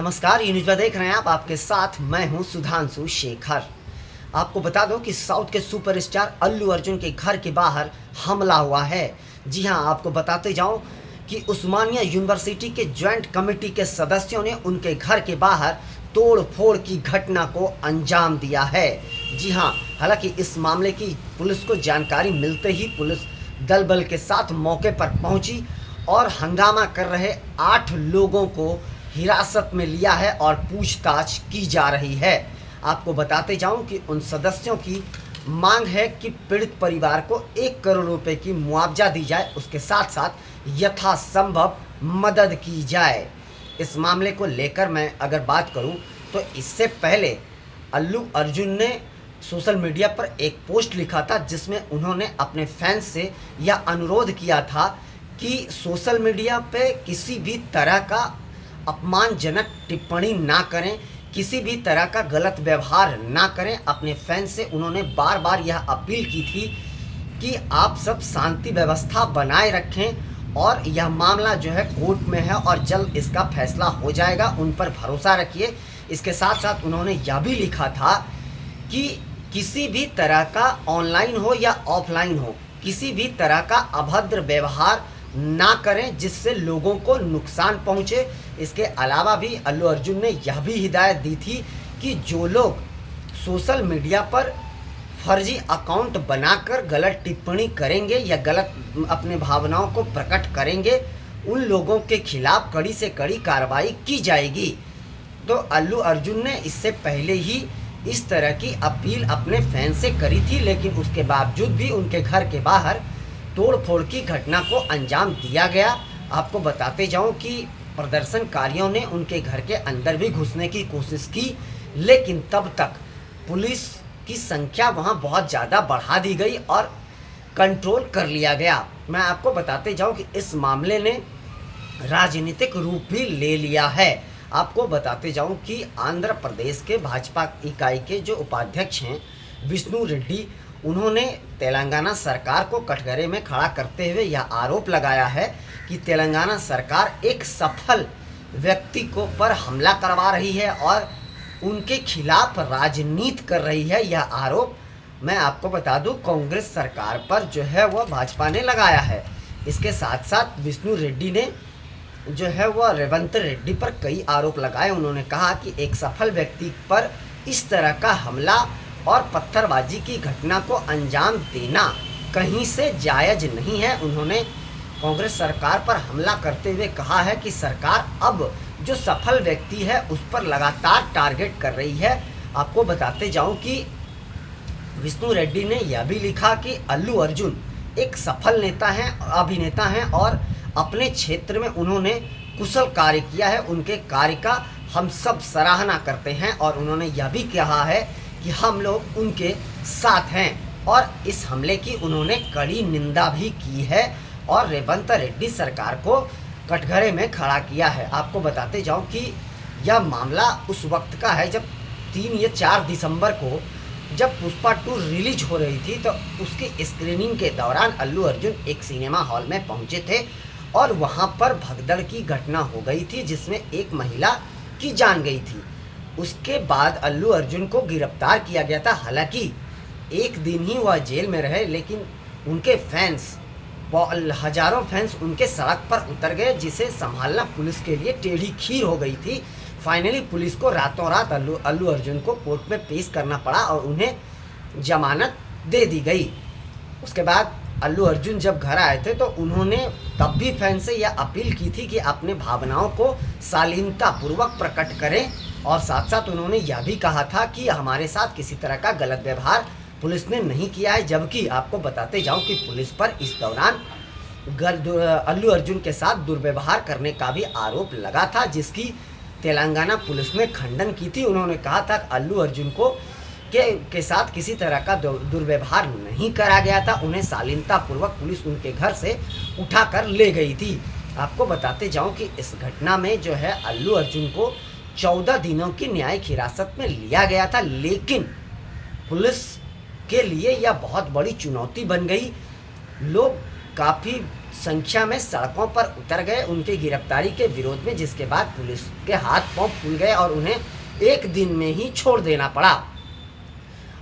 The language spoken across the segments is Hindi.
नमस्कार, ये न्यूज़ देख रहे हैं आप। आपके साथ मैं हूं सुधांशु शेखर। आपको बता दो कि साउथ के सुपरस्टार अल्लू अर्जुन के घर के बाहर हमला हुआ है। जी हां, आपको बताते जाऊं कि उस्मानिया यूनिवर्सिटी के ज्वाइंट कमेटी के सदस्यों ने उनके घर के बाहर तोड़ फोड़ की घटना को अंजाम दिया है। जी हां, हालांकि इस मामले की पुलिस को जानकारी मिलते ही पुलिस दल बल के साथ मौके पर पहुंची और हंगामा कर रहे 8 लोगों को हिरासत में लिया है और पूछताछ की जा रही है। आपको बताते जाऊं कि उन सदस्यों की मांग है कि पीड़ित परिवार को 1 करोड़ रुपए की मुआवजा दी जाए, उसके साथ साथ यथासंभव मदद की जाए। इस मामले को लेकर मैं अगर बात करूं तो इससे पहले अल्लू अर्जुन ने सोशल मीडिया पर एक पोस्ट लिखा था जिसमें उन्होंने अपने फैंस से यह अनुरोध किया था कि सोशल मीडिया पे किसी भी तरह का अपमानजनक टिप्पणी ना करें, किसी भी तरह का गलत व्यवहार ना करें। अपने फैंस से उन्होंने बार बार यह अपील की थी कि आप सब शांति व्यवस्था बनाए रखें और यह मामला जो है कोर्ट में है और जल्द इसका फैसला हो जाएगा, उन पर भरोसा रखिए। इसके साथ साथ उन्होंने यह भी लिखा था कि किसी भी तरह का ऑनलाइन हो या ऑफलाइन हो, किसी भी तरह का अभद्र व्यवहार ना करें जिससे लोगों को नुकसान पहुंचे। इसके अलावा भी अल्लू अर्जुन ने यह भी हिदायत दी थी कि जो लोग सोशल मीडिया पर फर्जी अकाउंट बनाकर गलत टिप्पणी करेंगे या गलत अपने भावनाओं को प्रकट करेंगे, उन लोगों के खिलाफ कड़ी से कड़ी कार्रवाई की जाएगी। तो अल्लू अर्जुन ने इससे पहले ही इस तरह की अपील अपने फैन से करी थी, लेकिन उसके बावजूद भी उनके घर के बाहर तोड़ फोड़ की घटना को अंजाम दिया गया। आपको बताते जाऊं कि प्रदर्शनकारियों ने उनके घर के अंदर भी घुसने की कोशिश की, लेकिन तब तक पुलिस की संख्या वहां बहुत ज़्यादा बढ़ा दी गई और कंट्रोल कर लिया गया। मैं आपको बताते जाऊं कि इस मामले ने राजनीतिक रूप भी ले लिया है। आपको बताते जाऊं कि आंध्र प्रदेश के भाजपा इकाई के जो उपाध्यक्ष हैं विष्णु रेड्डी, उन्होंने तेलंगाना सरकार को कटघरे में खड़ा करते हुए यह आरोप लगाया है कि तेलंगाना सरकार एक सफल व्यक्ति को पर हमला करवा रही है और उनके खिलाफ राजनीति कर रही है। यह आरोप मैं आपको बता दूं कांग्रेस सरकार पर जो है वह भाजपा ने लगाया है। इसके साथ साथ विष्णु रेड्डी ने जो है वह रेवंत रेड्डी पर कई आरोप लगाए। उन्होंने कहा कि एक सफल व्यक्ति पर इस तरह का हमला और पत्थरबाजी की घटना को अंजाम देना कहीं से जायज़ नहीं है। उन्होंने कांग्रेस सरकार पर हमला करते हुए कहा है कि सरकार अब जो सफल व्यक्ति है उस पर लगातार टारगेट कर रही है। आपको बताते जाऊं कि विष्णु रेड्डी ने यह भी लिखा कि अल्लू अर्जुन एक सफल नेता हैं, अभिनेता हैं और अपने क्षेत्र में उन्होंने कुशल कार्य किया है। उनके कार्य का हम सब सराहना करते हैं और उन्होंने यह भी कहा है कि हम लोग उनके साथ हैं और इस हमले की उन्होंने कड़ी निंदा भी की है और रेवंत रेड्डी सरकार को कटघरे में खड़ा किया है। आपको बताते जाऊं कि यह मामला उस वक्त का है जब 3 या 4 दिसंबर को जब पुष्पा 2 रिलीज हो रही थी, तो उसकी स्क्रीनिंग के दौरान अल्लू अर्जुन एक सिनेमा हॉल में पहुंचे थे और वहां पर भगदड़ की घटना हो गई थी जिसमें एक महिला की जान गई थी। उसके बाद अल्लू अर्जुन को गिरफ्तार किया गया था। हालांकि 1 दिन ही वह जेल में रहे, लेकिन उनके फैंस, हजारों फैंस उनके सड़क पर उतर गए, जिसे संभालना पुलिस के लिए टेढ़ी खीर हो गई थी। फाइनली पुलिस को रातों रात अल्लू अर्जुन को कोर्ट में पेश करना पड़ा और उन्हें जमानत दे दी गई। उसके बाद अल्लू अर्जुन जब घर आए थे तो उन्होंने तब भी फैन से यह अपील की थी कि अपने भावनाओं को शालीनतापूर्वक प्रकट करें और साथ साथ उन्होंने यह भी कहा था कि हमारे साथ किसी तरह का गलत व्यवहार पुलिस ने नहीं किया है। जबकि आपको बताते जाऊं कि पुलिस पर इस दौरान अल्लू अर्जुन के साथ दुर्व्यवहार करने का भी आरोप लगा था, जिसकी तेलंगाना पुलिस ने खंडन की थी। उन्होंने कहा था अल्लू अर्जुन को के साथ किसी तरह का दुर्व्यवहार नहीं करा गया था, उन्हें शालीनतापूर्वक पुलिस उनके घर से उठाकर ले गई थी। आपको बताते जाऊं कि इस घटना में जो है अल्लू अर्जुन को 14 दिनों की न्यायिक हिरासत में लिया गया था, लेकिन पुलिस के लिए यह बहुत बड़ी चुनौती बन गई। लोग काफ़ी संख्या में सड़कों पर उतर गए उनकी गिरफ्तारी के विरोध में, जिसके बाद पुलिस के हाथ पांव फूल गए और उन्हें एक दिन में ही छोड़ देना पड़ा।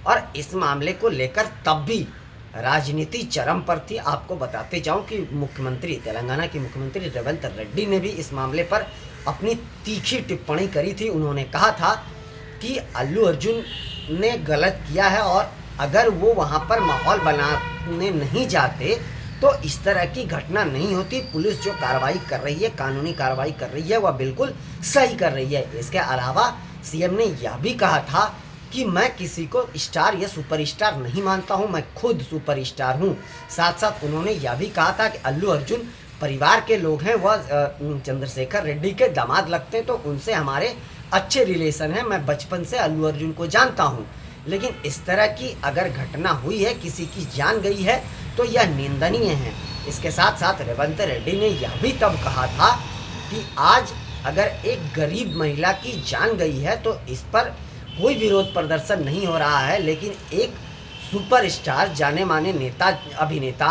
और इस मामले को लेकर तब भी राजनीति चरम पर थी। आपको बताते जाऊं कि तेलंगाना के मुख्यमंत्री रेवंत रेड्डी ने भी इस मामले पर अपनी तीखी टिप्पणी करी थी। उन्होंने कहा था कि अल्लू अर्जुन ने गलत किया है और अगर वो वहाँ पर माहौल बनाने नहीं जाते तो इस तरह की घटना नहीं होती। पुलिस जो कार्रवाई कर रही है, कानूनी कार्रवाई कर रही है, वह बिल्कुल सही कर रही है। इसके अलावा सीएम ने यह भी कहा था कि मैं किसी को स्टार या सुपरस्टार नहीं मानता हूं, मैं खुद सुपरस्टार हूं। साथ साथ उन्होंने यह भी कहा था कि अल्लू अर्जुन परिवार के लोग हैं, वह चंद्रशेखर रेड्डी के दामाद लगते हैं, तो उनसे हमारे अच्छे रिलेशन हैं। मैं बचपन से अल्लू अर्जुन को जानता हूं। लेकिन इस तरह की अगर घटना हुई है, किसी की जान गई है, तो यह निंदनीय है। इसके साथ साथ रेवंत रेड्डी ने यह भी तब कहा था कि आज अगर एक गरीब महिला की जान गई है तो इस पर कोई विरोध प्रदर्शन नहीं हो रहा है, लेकिन एक सुपरस्टार, जाने माने नेता, अभिनेता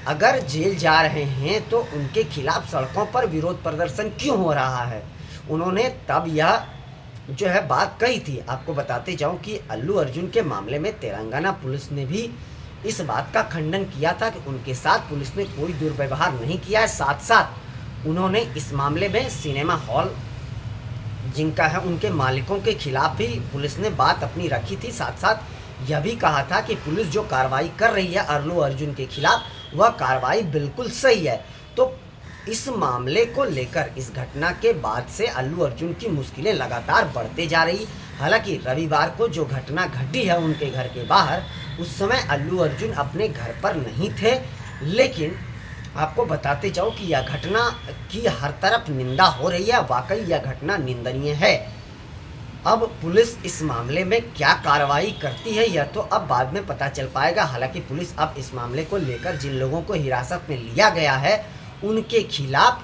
अगर जेल जा रहे हैं तो उनके खिलाफ सड़कों पर विरोध प्रदर्शन क्यों हो रहा है। उन्होंने तब यह जो है बात कही थी। आपको बताते जाऊं कि अल्लू अर्जुन के मामले में तेलंगाना पुलिस ने भी इस बात का खंडन किया था कि उनके साथ पुलिस ने कोई दुर्व्यवहार नहीं किया है। साथ साथ उन्होंने इस मामले में सिनेमा हॉल जिनका है उनके मालिकों के खिलाफ भी पुलिस ने बात अपनी रखी थी। साथ साथ यह भी कहा था कि पुलिस जो कार्रवाई कर रही है अल्लू अर्जुन के खिलाफ, वह कार्रवाई बिल्कुल सही है। तो इस मामले को लेकर इस घटना के बाद से अल्लू अर्जुन की मुश्किलें लगातार बढ़ते जा रही। हालांकि रविवार को जो घटना घटी है उनके घर के बाहर, उस समय अल्लू अर्जुन अपने घर पर नहीं थे। लेकिन आपको बताते जाऊं कि यह घटना की हर तरफ निंदा हो रही है। वाकई यह घटना निंदनीय है। अब पुलिस इस मामले में क्या कार्रवाई करती है यह तो अब बाद में पता चल पाएगा। हालांकि पुलिस अब इस मामले को लेकर जिन लोगों को हिरासत में लिया गया है उनके खिलाफ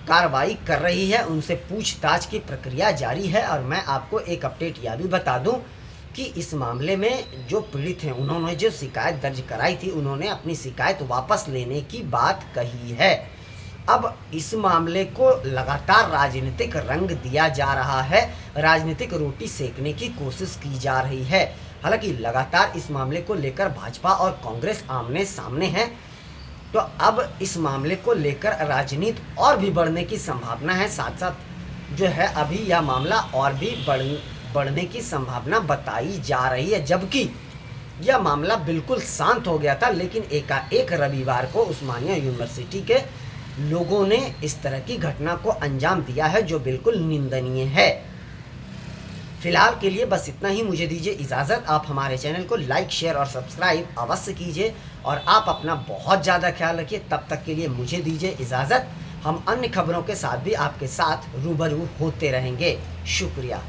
कार्रवाई कर रही है, उनसे पूछताछ की प्रक्रिया जारी है। और मैं आपको एक अपडेट यह भी बता दूं कि इस मामले में जो पीड़ित हैं उन्होंने जो शिकायत दर्ज कराई थी, उन्होंने अपनी शिकायत वापस लेने की बात कही है। अब इस मामले को लगातार राजनीतिक रंग दिया जा रहा है, राजनीतिक रोटी सेकने की कोशिश की जा रही है। हालांकि लगातार इस मामले को लेकर भाजपा और कांग्रेस आमने सामने हैं, तो अब इस मामले को लेकर राजनीति और भी बढ़ने की संभावना है। साथ साथ जो है अभी यह मामला और भी बढ़ने की संभावना बताई जा रही है। जबकि यह मामला बिल्कुल शांत हो गया था, लेकिन एकाएक रविवार को उस्मानिया यूनिवर्सिटी के लोगों ने इस तरह की घटना को अंजाम दिया है, जो बिल्कुल निंदनीय है। फिलहाल के लिए बस इतना ही। मुझे दीजिए इजाज़त। आप हमारे चैनल को लाइक, शेयर और सब्सक्राइब अवश्य कीजिए और आप अपना बहुत ज़्यादा ख्याल रखिए। तब तक के लिए मुझे दीजिए इजाज़त। हम अन्य खबरों के साथ भी आपके साथ रूबरू होते रहेंगे। शुक्रिया।